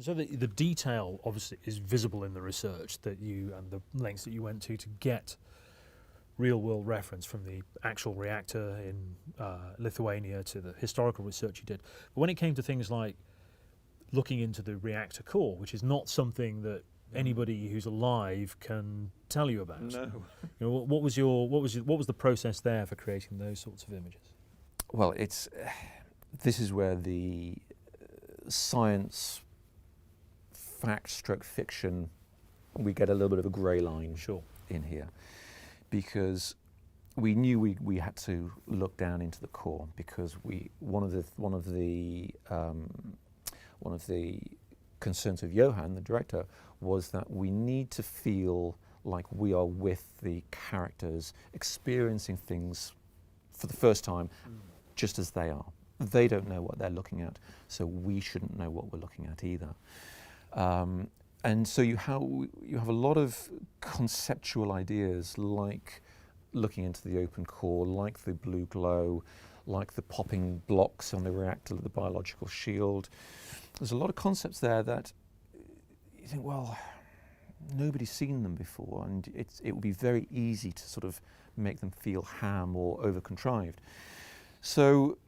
So the detail obviously is visible in the research that you and the lengths that you went to get real-world reference from the actual reactor in Lithuania to the historical research you did. But when it came to things like looking into the reactor core, which is not something that anybody who's alive can tell you about. No. You know, what was the process there for creating those sorts of images? Well, this is where the science fact / fiction, we get a little bit of a grey line in here, because we knew we had to look down into the core, because one of the concerns of Johan, the director, was that we need to feel like we are with the characters, experiencing things for the first time, just as they are. They don't know what they're looking at, so we shouldn't know what we're looking at either. And so you have a lot of conceptual ideas, like looking into the open core, like the blue glow, like the popping blocks on the reactor, the biological shield. There's a lot of concepts there that you think, well, nobody's seen them before, and it would be very easy to sort of make them feel ham or over-contrived. So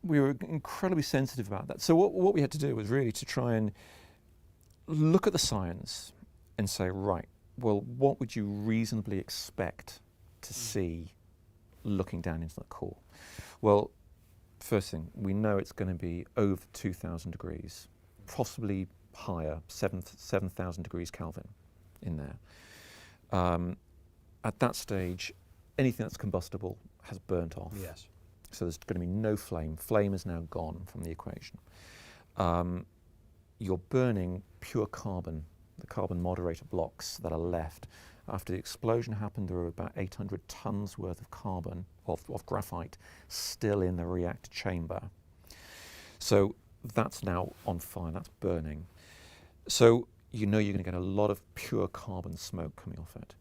we were incredibly sensitive about that. So what we had to do was really to try and look at the science and say, right, well, what would you reasonably expect to see looking down into the core? Well, first thing, we know it's going to be over 2,000 degrees, possibly higher, 7,000 degrees Kelvin in there. At that stage, anything that's combustible has burnt off. Yes. So there's going to be no flame. Flame is now gone from the equation. You're burning pure carbon, the carbon moderator blocks that are left. After the explosion happened, there were about 800 tons worth of carbon, of graphite, still in the reactor chamber. So that's now on fire, that's burning. So you know you're going to get a lot of pure carbon smoke coming off it.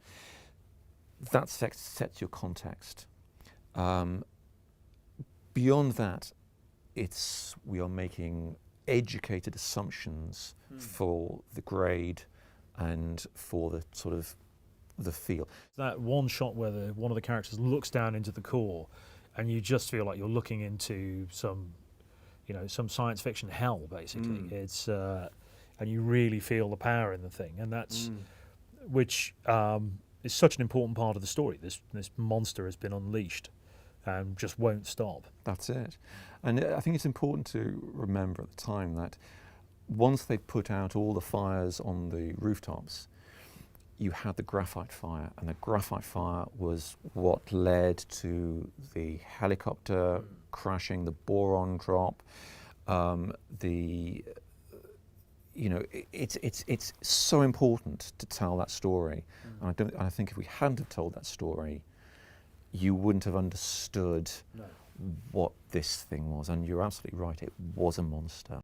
That sets your context. Beyond that, we are making educated assumptions for the grade and for the sort of the feel. That one shot where one of the characters looks down into the core, and you just feel like you're looking into some science fiction hell, basically. It's and you really feel the power in the thing, and that's which is such an important part of the story. This monster has been unleashed and just won't stop. That's it. And I think it's important to remember at the time that once they put out all the fires on the rooftops, you had the graphite fire, and the graphite fire was what led to the helicopter crashing, the boron drop, it's so important to tell that story. And I think if we hadn't have told that story, you wouldn't have understood what this thing was. And you're absolutely right, it was a monster.